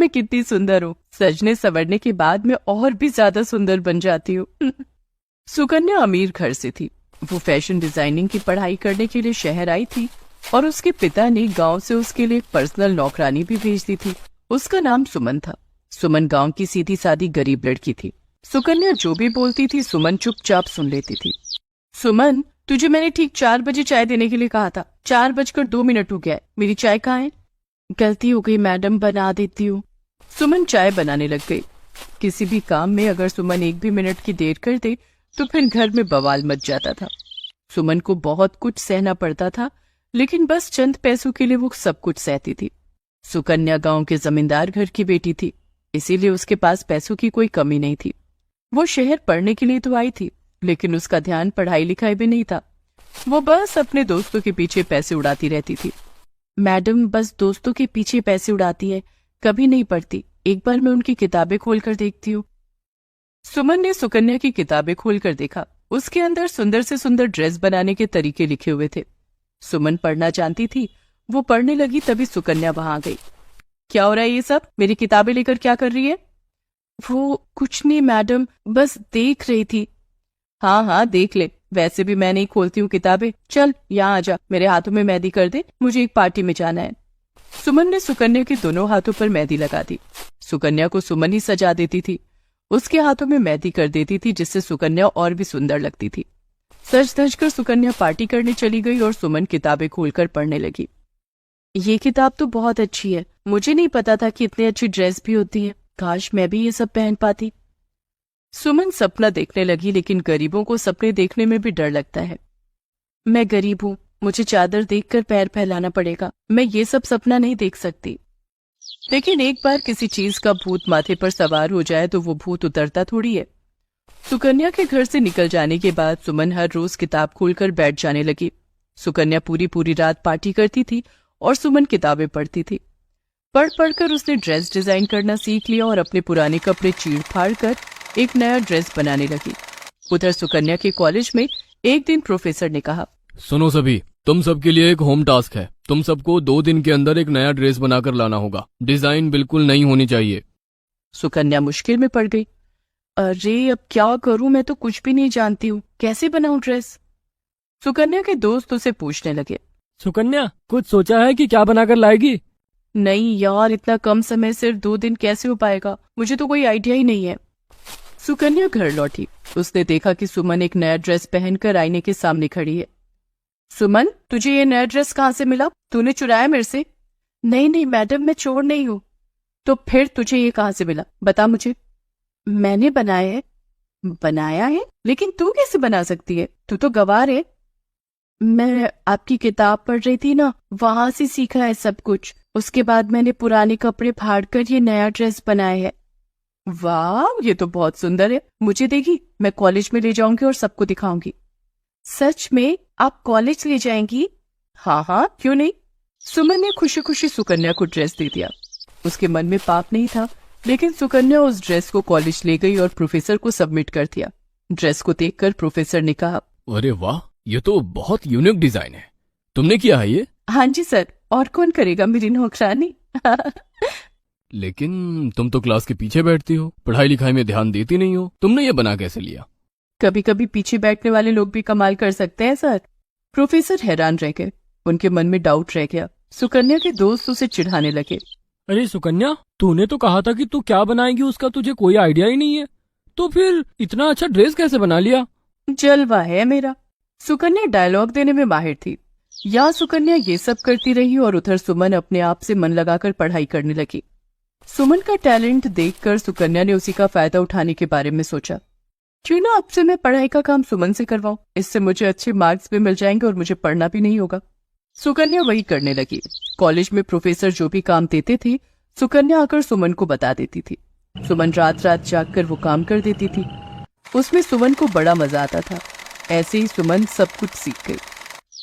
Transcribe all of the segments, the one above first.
मैं कितनी सुंदर हूँ। सजने संवरने के बाद मैं और भी ज्यादा सुंदर बन जाती हूँ। सुकन्या अमीर घर से थी। वो फैशन डिजाइनिंग की पढ़ाई करने के लिए शहर आई थी और उसके पिता ने गांव से उसके लिए एक पर्सनल नौकरानी भी भेज दी थी। उसका नाम सुमन था। सुमन गांव की सीधी सादी गरीब लड़की थी। सुकन्या जो भी बोलती थी सुमन चुपचाप सुन लेती थी। सुमन, तुझे मैंने ठीक 4 बजे चाय देने के लिए कहा था। 4:02 हो गया है। मेरी चाय कहाँ है? गलती हो गई मैडम, बना देती हूँ। सुमन चाय बनाने लग गई। किसी भी काम में अगर सुमन 1 भी मिनट की देर कर दे तो फिर घर में बवाल मच जाता था। सुमन को बहुत कुछ सहना पड़ता था, लेकिन बस चंद पैसों के लिए वो सब कुछ सहती थी। सुकन्या गांव के जमींदार घर की बेटी थी, इसीलिए उसके पास पैसों की कोई कमी नहीं थी। वो शहर पढ़ने के लिए तो आई थी, लेकिन उसका ध्यान पढ़ाई लिखाई में नहीं था। वो बस अपने दोस्तों के पीछे पैसे उड़ाती रहती थी। मैडम बस दोस्तों के पीछे पैसे उड़ाती है, कभी नहीं पढ़ती। एक बार मैं उनकी किताबें खोलकर देखती हूँ। सुमन ने सुकन्या की किताबें खोलकर देखा। उसके अंदर सुंदर से सुंदर ड्रेस बनाने के तरीके लिखे हुए थे। सुमन पढ़ना जानती थी। वो पढ़ने लगी तभी सुकन्या वहां आ गई। क्या हो रहा है ये सब? मेरी किताबें लेकर क्या कर रही है? वो कुछ नहीं मैडम, बस देख रही थी। हाँ हाँ देख ले, वैसे भी मैं नहीं खोलती हूँ किताबें। चल यहाँ आ जा, मेरे हाथों में मेहंदी कर दे, मुझे एक पार्टी में जाना है। सुमन ने सुकन्या के दोनों हाथों पर मेहंदी लगा दी। सुकन्या को सुमन ही सजा देती थी। उसके हाथों में मेहंदी कर देती थी, जिससे सुकन्या और भी सुंदर लगती थी। सज धज कर सुकन्या पार्टी करने चली गई और सुमन किताबें खोलकर पढ़ने लगी। ये किताब तो बहुत अच्छी है। मुझे नहीं पता था कि इतनी अच्छी ड्रेस भी होती है। काश मैं भी ये सब पहन पाती। सुमन सपना देखने लगी, लेकिन गरीबों को सपने देखने में भी डर लगता है। मैं गरीब हूँ, मुझे चादर देखकर पैर फैलाना पड़ेगा। मैं ये सब सपना नहीं देख सकती। लेकिन एक बार किसी चीज का भूत माथे पर सवार हो जाए तो वो भूत उतरता थोड़ी है। सुकन्या के घर से निकल जाने के बाद सुमन हर रोज किताब खोलकर बैठ जाने लगी। सुकन्या पूरी पूरी रात पार्टी करती थी और सुमन किताबें पढ़ती थी। पढ़ पढ़कर उसने ड्रेस डिजाइन करना सीख लिया और अपने पुराने कपड़े चीड़ फाड़ कर एक नया ड्रेस बनाने लगी। उधर सुकन्या के कॉलेज में एक दिन प्रोफेसर ने कहा, सुनो सभी, तुम सबके लिए एक होम टास्क है। तुम सबको 2 दिन के अंदर एक नया ड्रेस बनाकर लाना होगा। डिजाइन बिल्कुल नई होनी चाहिए। सुकन्या मुश्किल में पड़ गई। अरे अब क्या करूं, मैं तो कुछ भी नहीं जानती हूँ, कैसे बनाऊं ड्रेस? सुकन्या के दोस्त उसे पूछने लगे, सुकन्या कुछ सोचा है कि क्या बनाकर लाएगी? नहीं यार, इतना कम समय सिर्फ 2 दिन कैसे हो पाएगा? मुझे तो कोई आइडिया ही नहीं है। सुकन्या घर लौटी। उसने देखा कि सुमन एक नया ड्रेस पहनकर आईने के सामने खड़ी है। सुमन, तुझे ये नया ड्रेस कहाँ से मिला? तूने चुराया मेरे से? नहीं नहीं मैडम, मैं चोर नहीं हूँ। तो फिर तुझे ये कहाँ से मिला? बता मुझे। मैंने बनाया है। बनाया है? लेकिन तू कैसे बना सकती है? तू तो गवार है। मैं आपकी किताब पढ़ रही थी ना, वहां से सीखा है सब कुछ। उसके बाद मैंने पुराने कपड़े फाड़कर ये नया ड्रेस बनाया है। वाह, ये तो बहुत सुंदर है। मुझे देगी, मैं कॉलेज में ले जाऊंगी और सबको दिखाऊंगी। सच में? आप कॉलेज ले जाएंगी? हाँ हाँ, क्यों नहीं। सुमन ने खुशी खुशी सुकन्या को ड्रेस दे दिया। उसके मन में पाप नहीं था, लेकिन सुकन्या उस ड्रेस को कॉलेज ले गई और प्रोफेसर को सबमिट कर दिया। ड्रेस को देखकर प्रोफेसर ने कहा, अरे वाह, ये तो बहुत यूनिक डिजाइन है। तुमने किया है ये? हाँ जी सर, और कौन करेगा मेरी नौकरानी। लेकिन तुम तो क्लास के पीछे बैठती हो, पढ़ाई लिखाई में ध्यान देती नहीं हो। तुमने ये बना कैसे लिया? कभी कभी पीछे बैठने वाले लोग भी कमाल कर सकते हैं सर। प्रोफेसर हैरान रह गए। उनके मन में डाउट रह गया। सुकन्या के दोस्त उसे चिढ़ाने लगे। अरे सुकन्या, तूने तो कहा था कि तू क्या बनाएगी उसका तुझे कोई आइडिया ही नहीं है, तो फिर इतना अच्छा ड्रेस कैसे बना लिया? जलवा है मेरा। सुकन्या डायलॉग देने में माहिर थी। यहाँ सुकन्या ये सब करती रही और उधर सुमन अपने आप से मन लगाकर पढ़ाई करने लगी। सुमन का टैलेंट देखकर सुकन्या ने उसी का फायदा उठाने के बारे में सोचा। क्यों ना अब से मैं पढ़ाई का काम सुमन से करवाऊं, इससे मुझे अच्छे मार्क्स भी मिल जाएंगे और मुझे पढ़ना भी नहीं होगा। सुकन्या वही करने लगी। कॉलेज में प्रोफेसर जो भी काम देते थे, सुकन्या आकर सुमन को बता देती थी। सुमन रात रात जागकर वो काम कर देती थी। उसमें सुमन को बड़ा मजा आता था। ऐसे ही सुमन सब कुछ सीख गई।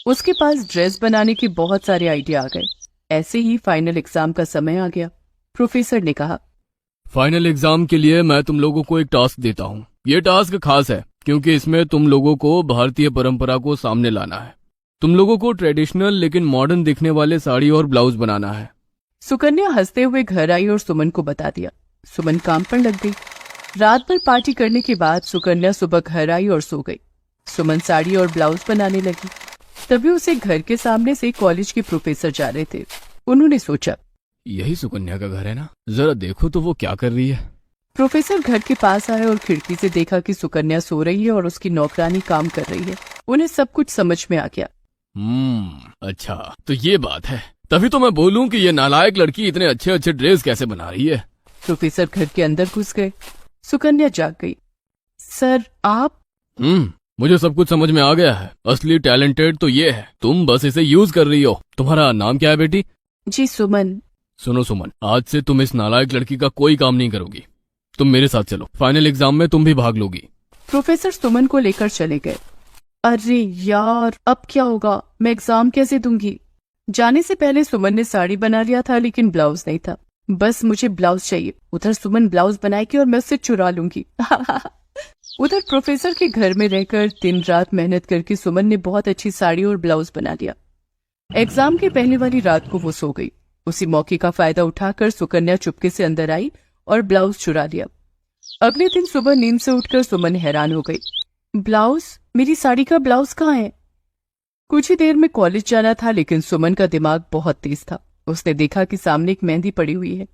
उसके पास ड्रेस बनाने के बहुत सारे आइडिया आ गए। ऐसे ही फाइनल एग्जाम का समय आ गया। प्रोफेसर ने कहा, फाइनल एग्जाम के लिए मैं तुम लोगों को एक टास्क देता हूँ। ये टास्क खास है क्योंकि इसमें तुम लोगों को भारतीय परंपरा को सामने लाना है। तुम लोगों को ट्रेडिशनल लेकिन मॉडर्न दिखने वाले साड़ी और ब्लाउज बनाना है। सुकन्या हंसते हुए घर आई और सुमन को बता दिया। सुमन काम पर लग गई। रात भर पार्टी करने के बाद सुकन्या सुबह घर आई और सो गई। सुमन साड़ी और ब्लाउज बनाने लगी। तभी उसे घर के सामने से कॉलेज के प्रोफेसर जा रहे थे। उन्होंने सोचा, यही सुकन्या का घर है ना, जरा देखो तो वो क्या कर रही है। प्रोफेसर घर के पास आए और खिड़की से देखा कि सुकन्या सो रही है और उसकी नौकरानी काम कर रही है। उन्हें सब कुछ समझ में आ गया। अच्छा तो ये बात है, तभी तो मैं बोलूं कि ये नालायक लड़की इतने अच्छे अच्छे ड्रेस कैसे बना रही है। प्रोफेसर घर के अंदर घुस गए। सुकन्या जाग गई। सर आप? मुझे सब कुछ समझ में आ गया है। असली टैलेंटेड तो ये है, तुम बस इसे यूज कर रही हो। तुम्हारा नाम क्या है बेटी? जी सुमन। सुनो सुमन, आज से तुम इस नालायक लड़की का कोई काम नहीं करोगी। तुम मेरे साथ चलो, फाइनल एग्जाम में तुम भी भाग लोगी। प्रोफेसर सुमन को लेकर चले गए। अरे यार, अब क्या होगा? मैं एग्जाम कैसे दूंगी? जाने से पहले सुमन ने साड़ी बना लिया था, लेकिन ब्लाउज नहीं था। बस मुझे ब्लाउज चाहिए। उधर सुमन ब्लाउज बनाएगी और मैं उससे चुरा लूंगी। उधर प्रोफेसर के घर में रहकर दिन रात मेहनत करके सुमन ने बहुत अच्छी साड़ी और ब्लाउज बना लिया। एग्जाम की पहले वाली रात को वो सो गई। उसी मौके का फायदा उठाकर सुकन्या चुपके से अंदर आई और ब्लाउज चुरा लिया। अगले दिन सुबह नींद से उठकर सुमन हैरान हो गई। ब्लाउज? मेरी साड़ी का ब्लाउज कहाँ है? कुछ ही देर में कॉलेज जाना था, लेकिन सुमन का दिमाग बहुत तेज था। उसने देखा कि सामने एक मेहंदी पड़ी हुई है।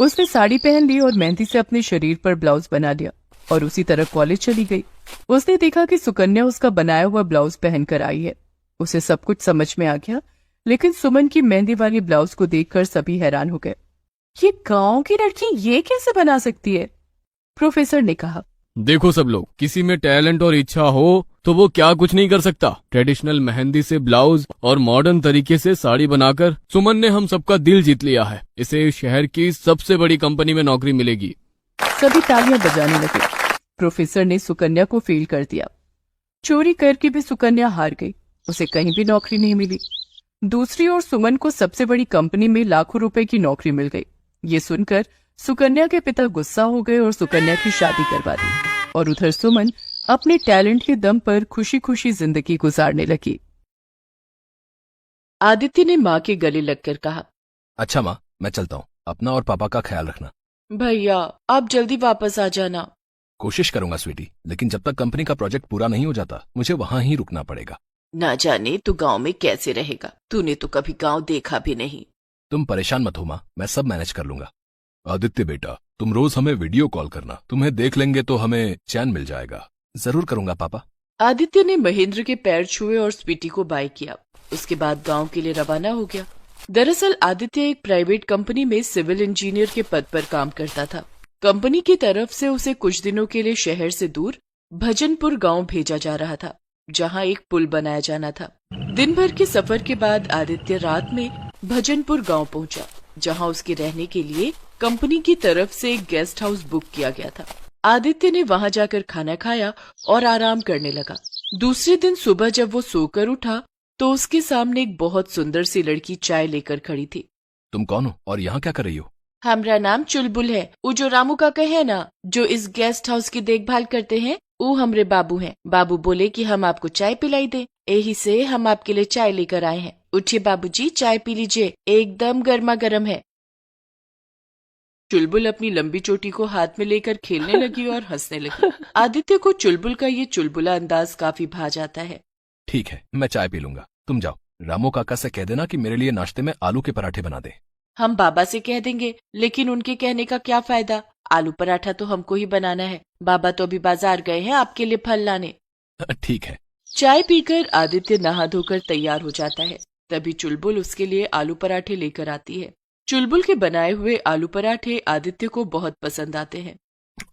उसने साड़ी पहन ली और मेहंदी से अपने शरीर पर ब्लाउज बना लिया और उसी तरह कॉलेज चली गई। उसने देखा कि सुकन्या उसका बनाया हुआ ब्लाउज पहनकर आई है। उसे सब कुछ समझ में आ गया, लेकिन सुमन की मेहंदी वाली ब्लाउज को देखकर सभी हैरान हो गए। ये गांव की लड़की ये कैसे बना सकती है? प्रोफेसर ने कहा। देखो सब लोग, किसी में टैलेंट और इच्छा हो तो वो क्या कुछ नहीं कर सकता। ट्रेडिशनल मेहंदी से ब्लाउज और मॉडर्न तरीके से साड़ी बनाकर सुमन ने हम सबका दिल जीत लिया है। इसे शहर की सबसे बड़ी कंपनी में नौकरी मिलेगी। सभी तालियां बजाने लगे। प्रोफेसर ने सुकन्या को फेल कर दिया। चोरी करके भी सुकन्या हार गई। उसे कहीं भी नौकरी नहीं मिली। दूसरी ओर सुमन को सबसे बड़ी कंपनी में लाखों रुपए की नौकरी मिल गई। ये सुनकर सुकन्या के पिता गुस्सा हो गए और सुकन्या की शादी करवा दी। और उधर सुमन अपने टैलेंट के दम पर खुशी खुशी जिंदगी गुजारने लगी। आदित्य ने माँ के गले लगकर कहा, अच्छा माँ, मैं चलता हूँ। अपना और पापा का ख्याल रखना। भैया आप जल्दी वापस आ जाना। कोशिश करूंगा स्वीटी, लेकिन जब तक कंपनी का प्रोजेक्ट पूरा नहीं हो जाता मुझे वहाँ ही रुकना पड़ेगा। ना जाने तू गांव में कैसे रहेगा। तूने तो कभी गांव देखा भी नहीं। तुम परेशान मत हो माँ, मैं सब मैनेज कर लूंगा। आदित्य बेटा, तुम रोज हमें वीडियो कॉल करना। तुम्हें देख लेंगे तो हमें चैन मिल जाएगा। जरूर करूंगा पापा। आदित्य ने महेंद्र के पैर छुए और स्वीटी को बाय किया। उसके बाद गांव के लिए रवाना हो गया। दरअसल आदित्य एक प्राइवेट कंपनी में सिविल इंजीनियर के पद पर काम करता था। कंपनी की तरफ से उसे कुछ दिनों के लिए शहर से दूर भजनपुर गांव भेजा जा रहा था, जहां एक पुल बनाया जाना था। दिन भर के सफर के बाद आदित्य रात में भजनपुर गांव पहुंचा, जहां उसके रहने के लिए कंपनी की तरफ से एक गेस्ट हाउस बुक किया गया था। आदित्य ने वहां जाकर खाना खाया और आराम करने लगा। दूसरे दिन सुबह जब वो सोकर उठा तो उसके सामने एक बहुत सुंदर सी लड़की चाय लेकर खड़ी थी। तुम कौन हो और यहाँ क्या कर रही हो? हमारा नाम चुलबुल है। वो जो रामू काका है ना, जो इस गेस्ट हाउस की देखभाल करते हैं, वो हमरे बाबू हैं। बाबू बोले कि हम आपको चाय पिलाई दें, यही से हम आपके लिए चाय लेकर आए हैं। उठिए बाबूजी, चाय पी लीजिए, एकदम गर्मा गर्म है। चुलबुल अपनी लंबी चोटी को हाथ में लेकर खेलने लगी और हंसने लगी। आदित्य को चुलबुल का ये चुलबुला अंदाज काफी भा जाता है। ठीक है, मैं चाय पी लूंगा। तुम जाओ, रामू काका से कह देना कि मेरे लिए नाश्ते में आलू के पराठे बना दे। हम बाबा से कह देंगे, लेकिन उनके कहने का क्या फायदा? आलू पराठा तो हमको ही बनाना है। बाबा तो अभी बाजार गए हैं आपके लिए फल लाने। ठीक है। चाय पीकर आदित्य नहा धोकर तैयार हो जाता है। तभी चुलबुल उसके लिए आलू पराठे लेकर आती है। चुलबुल के बनाए हुए आलू पराठे आदित्य को बहुत पसंद आते हैं।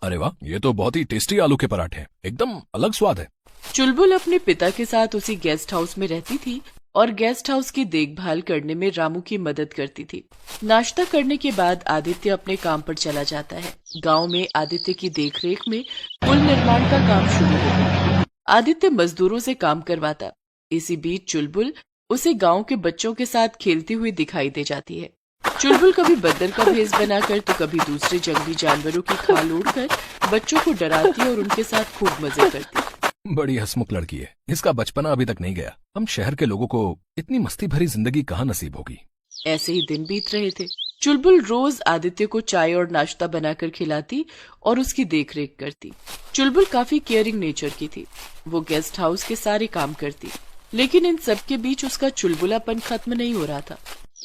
अरे वाह, ये तो बहुत ही टेस्टी आलू के पराठे हैं। एकदम अलग स्वाद है। चुलबुल अपने पिता के साथ उसी गेस्ट हाउस में रहती थी और गेस्ट हाउस की देखभाल करने में रामू की मदद करती थी। नाश्ता करने के बाद आदित्य अपने काम पर चला जाता है। गांव में आदित्य की देखरेख में पुल निर्माण का काम शुरू हो गया। आदित्य मजदूरों से काम करवाता। इसी बीच चुलबुल उसे गांव के बच्चों के साथ खेलती हुई दिखाई दे जाती है। चुलबुल कभी बंदर का भेष बनाकर तो कभी दूसरे जंगली जानवरों की खाल ओढ़कर बच्चों को डराती और उनके साथ खूब मजे करती। बड़ी हंसमुख लड़की है। इसका बचपना अभी तक नहीं गया। हम शहर के लोगों को इतनी मस्ती भरी जिंदगी कहाँ नसीब होगी। ऐसे ही दिन बीत रहे थे। चुलबुल रोज आदित्य को चाय और नाश्ता बनाकर खिलाती और उसकी देखरेख करती। चुलबुल काफी केयरिंग नेचर की थी। वो गेस्ट हाउस के सारे काम करती, लेकिन इन सब के बीच उसका चुलबुलापन खत्म नहीं हो रहा था।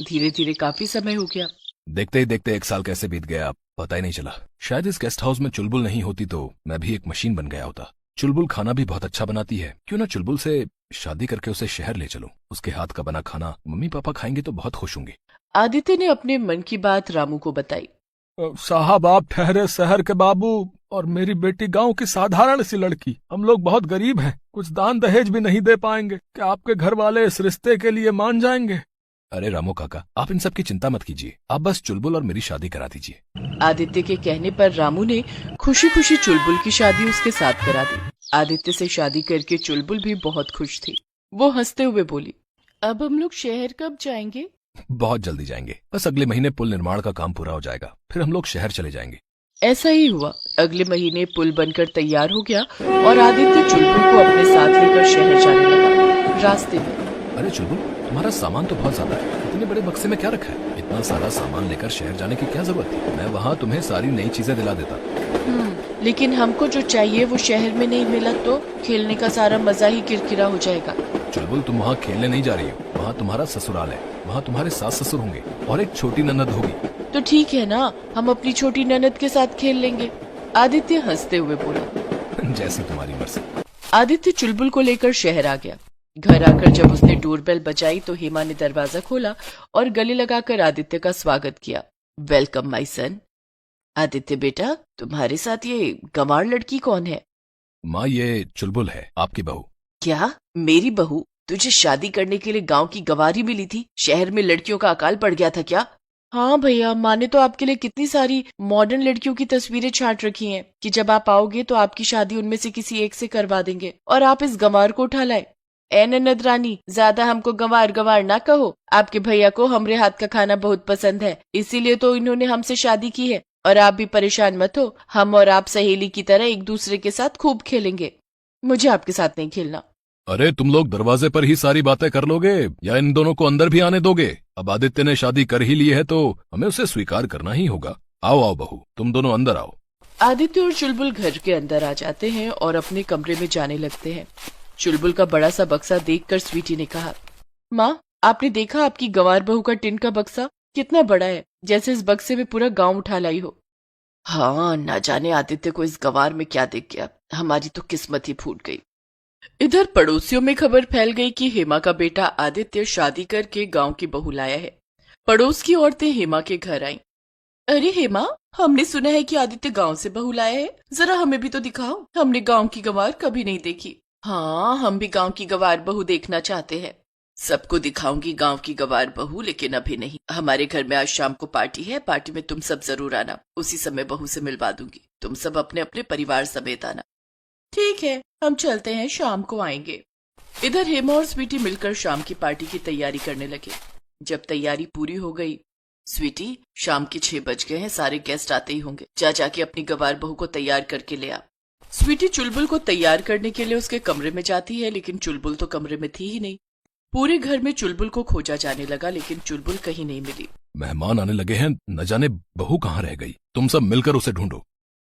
धीरे धीरे काफी समय हो गया। देखते ही देखते 1 साल कैसे बीत गया पता ही नहीं चला। शायद इस गेस्ट हाउस में चुलबुल नहीं होती तो मैं भी एक मशीन बन गया होता। चुलबुल खाना भी बहुत अच्छा बनाती है, क्यों ना चुलबुल से शादी करके उसे शहर ले चलूं। उसके हाथ का बना खाना मम्मी पापा खाएंगे तो बहुत खुश होंगे। आदित्य ने अपने मन की बात रामू को बताई। साहब आप ठहरे शहर के बाबू और मेरी बेटी गांव की साधारण सी लड़की। हम लोग बहुत गरीब हैं, कुछ दान दहेज भी नहीं दे पाएंगे। क्या आपके घर वाले इस रिश्ते के लिए मान जाएंगे? अरे रामू काका, आप इन सब की चिंता मत कीजिए, आप बस चुलबुल और मेरी शादी करा दीजिए। आदित्य के कहने पर रामू ने खुशी खुशी चुलबुल की शादी उसके साथ करा दी। आदित्य से शादी करके चुलबुल भी बहुत खुश थी। वो हंसते हुए बोली, अब हम लोग शहर कब जाएंगे? बहुत जल्दी जाएंगे, बस अगले महीने पुल निर्माण का काम पूरा हो जाएगा, फिर हम लोग शहर चले जाएंगे। ऐसा ही हुआ। अगले महीने पुल बनकर तैयार हो गया और आदित्य चुलबुल को अपने साथ लेकर शहर जाने लगा। रास्ते में, अरे चुलबुल, तुम्हारा सामान तो बहुत ज्यादा है, इतने बड़े बक्से में क्या रखा है? इतना सारा सामान लेकर शहर जाने की क्या जरूरत थी? मैं वहाँ तुम्हें सारी नई चीजें दिला देता। लेकिन हमको जो चाहिए वो शहर में नहीं मिला तो खेलने का सारा मजा ही किरकिरा हो जाएगा। चुलबुल, तुम वहाँ खेलने नहीं जा रही हो, वहाँ तुम्हारा ससुराल है, वहाँ तुम्हारे सास ससुर होंगे और एक छोटी ननद होगी। तो ठीक है ना, हम अपनी छोटी ननद के साथ खेल लेंगे। आदित्य हंसते हुए बोला। जैसी तुम्हारी मर्जी। आदित्य चुलबुल को लेकर शहर आ गया। घर आकर जब उसने डोरबेल बजाई तो हेमा ने दरवाजा खोला और गले लगाकर आदित्य का स्वागत किया। Welcome my son. आदित्य बेटा, तुम्हारे साथ ये गंवार लड़की कौन है? माँ, ये चुलबुल है, आपकी बहू। क्या? मेरी बहू? तुझे शादी करने के लिए गांव की गंवारी मिली थी? शहर में लड़कियों का अकाल पड़ गया था क्या? हाँ भैया, माँ ने तो आपके लिए कितनी सारी मॉडर्न लड़कियों की तस्वीरें छांट रखी हैं कि जब आप आओगे तो आपकी शादी उनमें से किसी एक से करवा देंगे और आप इस गंवार को उठा लाए। ए ननद रानी, ज्यादा हमको गंवार गंवार ना कहो। आपके भैया को हमरे हाथ का खाना बहुत पसंद है, इसीलिए तो इन्होंने हमसे शादी की है। और आप भी परेशान मत हो, हम और आप सहेली की तरह एक दूसरे के साथ खूब खेलेंगे। मुझे आपके साथ नहीं खेलना। अरे तुम लोग दरवाजे पर ही सारी बातें कर लोगे या इन दोनों को अंदर भी आने दोगे? अब आदित्य ने शादी कर ही ली है तो हमें उसे स्वीकार करना ही होगा। आओ आओ बहू, तुम दोनों अंदर आओ। आदित्य और चुलबुल घर के अंदर आ जाते हैं और अपने कमरे में जाने लगते हैं। चुलबुल का बड़ा सा बक्सा देखकर स्वीटी ने कहा, माँ, आपने देखा आपकी गंवार बहू का टिन का बक्सा कितना बड़ा है, जैसे इस बक्से में पूरा गांव उठा लाई हो। हाँ, ना जाने आदित्य को इस गंवार में क्या दिख गया, हमारी तो किस्मत ही फूट गई। इधर पड़ोसियों में खबर फैल गई कि हेमा का बेटा आदित्य शादी करके गांव की बहू लाया है। पड़ोस की औरतें हेमा के घर आईं। अरे हेमा, हमने सुना है कि आदित्य गांव से बहू लाया है, जरा हमें भी तो दिखाओ, हमने गांव की गंवार कभी नहीं देखी। हाँ, हम भी गांव की गंवार बहू देखना चाहते हैं। सबको दिखाऊंगी गांव की गंवार बहू, लेकिन अभी नहीं। हमारे घर में आज शाम को पार्टी है, पार्टी में तुम सब जरूर आना, उसी समय बहू से मिलवा दूंगी। तुम सब अपने अपने परिवार समेत आना। ठीक है, हम चलते हैं, शाम को आएंगे। इधर हेमा और स्वीटी मिलकर शाम की पार्टी की तैयारी करने लगे। जब तैयारी पूरी हो गई, स्वीटी, शाम के 6 बज गए हैं, सारे गेस्ट आते ही होंगे, जा जाके अपनी गंवार बहू को तैयार करके ले आ। स्वीटी चुलबुल को तैयार करने के लिए उसके कमरे में जाती है, लेकिन चुलबुल तो कमरे में थी ही नहीं। पूरे घर में चुलबुल को खोजा जाने लगा, लेकिन चुलबुल कहीं नहीं मिली। मेहमान आने लगे हैं, न जाने बहू कहाँ रह गई, तुम सब मिलकर उसे ढूंढो।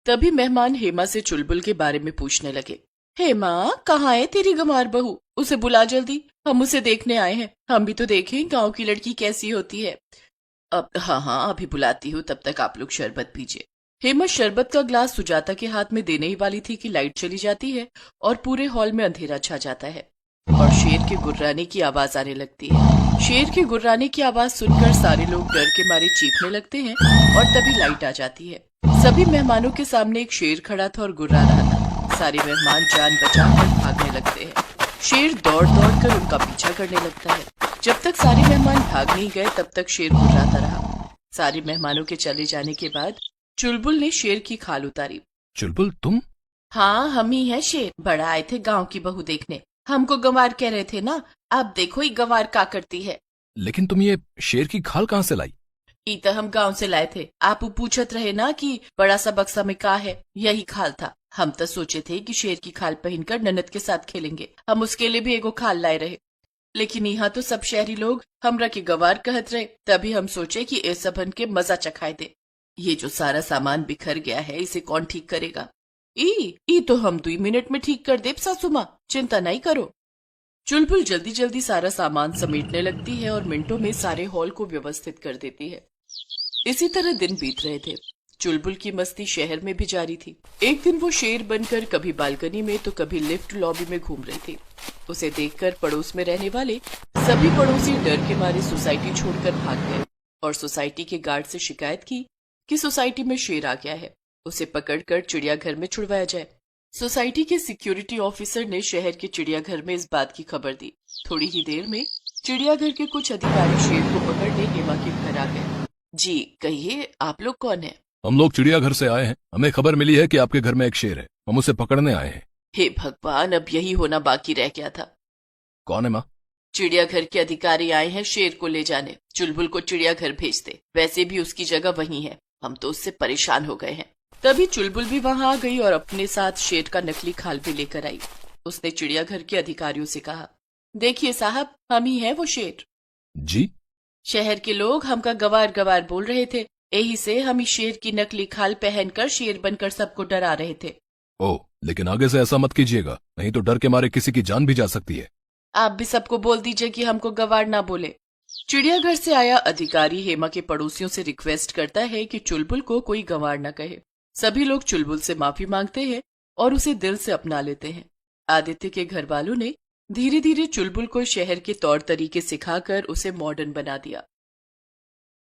तभी मेहमान हेमा से चुलबुल के बारे में पूछने लगे। हेमा, कहाँ है तेरी गंवार बहू? उसे बुला जल्दी, हम उसे देखने आए हैं। हम भी तो देखें गांव की लड़की कैसी होती है। अब हाँ, अभी बुलाती हूँ, तब तक आप लोग शरबत पीजिए। हेमा शरबत का ग्लास सुजाता के हाथ में देने ही वाली थी कि लाइट चली जाती है और पूरे हॉल में अंधेरा छा जाता है और शेर के गुर्राने की आवाज आने लगती है। शेर के गुर्राने की आवाज सुनकर सारे लोग डर के मारे चीखने लगते हैं और तभी लाइट आ जाती है। सभी मेहमानों के सामने एक शेर खड़ा था और गुर्रा रहा था। सारे मेहमान जान बचाकर भागने लगते हैं। शेर दौड़ दौड़ कर उनका पीछा करने लगता है। जब तक सारे मेहमान भाग नहीं गए तब तक शेर गुर्राता रहा। सारे मेहमानों के चले जाने के बाद चुलबुल ने शेर की खाल उतारी। चुलबुल, तुम? हाँ, हम ही है शेर। बड़ा आए थे गांव की बहू देखने, हमको गंवार कह रहे थे ना, अब देखो ये गंवार क्या करती है। लेकिन तुम ये शेर की खाल कहाँ से लाई? तो हम गांव से लाए थे। आप पूछत रहे ना कि बड़ा सा बक्सा में का है, यही खाल था। हम तो सोचे थे कि शेर की खाल पहनकर ननद के साथ खेलेंगे, हम उसके लिए भी एगो खाल लाए रहे। लेकिन यहाँ तो सब शहरी लोग हमरा के गवार कहत रहे, तभी हम सोचे कि ए सबन के मजा चखाए दे। ये जो सारा सामान बिखर गया है इसे कौन ठीक करेगा? ई तो हम 2 मिनट में ठीक कर देब सासू माँ, चिंता नहीं करो। चुलबुल जल्दी जल्दी सारा सामान समेटने लगती है और मिनटों में सारे हॉल को व्यवस्थित कर देती है। इसी तरह दिन बीत रहे थे। चुलबुल की मस्ती शहर में भी जारी थी। एक दिन वो शेर बनकर कभी बालकनी में तो कभी लिफ्ट लॉबी में घूम रही थी। उसे देखकर पड़ोस में रहने वाले सभी पड़ोसी डर के मारे सोसाइटी छोड़कर भाग गए और सोसाइटी के गार्ड से शिकायत की कि सोसाइटी में शेर आ गया है, उसे पकड़कर चिड़ियाघर में छुड़वाया जाए। सोसाइटी के सिक्योरिटी ऑफिसर ने शहर के चिड़ियाघर में इस बात की खबर दी। थोड़ी ही देर में चिड़ियाघर के कुछ अधिकारी शेर को पकड़ने हेमा के घर आ गए। जी कहिए, आप लोग कौन है? हम लोग चिड़ियाघर से आए हैं। हमें खबर मिली है कि आपके घर में एक शेर है। हम उसे पकड़ने आए हैं। हे भगवान, अब यही होना बाकी रह गया था। कौन है माँ? चिड़ियाघर के अधिकारी आए हैं शेर को ले जाने। चुलबुल को चिड़ियाघर भेज दे, वैसे भी उसकी जगह वहीं है। हम तो उससे परेशान हो गए हैं। तभी चुलबुल भी वहां आ गई और अपने साथ शेर का नकली खाल भी लेकर आई। उसने चिड़ियाघर के अधिकारियों से कहा, देखिए साहब, हम ही हैं वो शेर। जी? शहर के लोग हमका गवार गवार बोल रहे थे, यही से हम इस शेर की नकली खाल पहनकर शेर बनकर सबको डरा रहे थे। ओह, लेकिन आगे से ऐसा मत कीजिएगा, नहीं तो डर के मारे किसी की जान भी जा सकती है। आप भी सबको बोल दीजिए कि हमको गवार ना बोले। चिड़ियाघर से आया अधिकारी हेमा के पड़ोसियों से रिक्वेस्ट करता है कि चुलबुल को कोई गवार न कहे। सभी लोग चुलबुल से माफी मांगते हैं और उसे दिल से अपना लेते हैं। आदित्य के घर वालों ने धीरे धीरे चुलबुल को शहर के तौर तरीके सिखाकर उसे मॉडर्न बना दिया।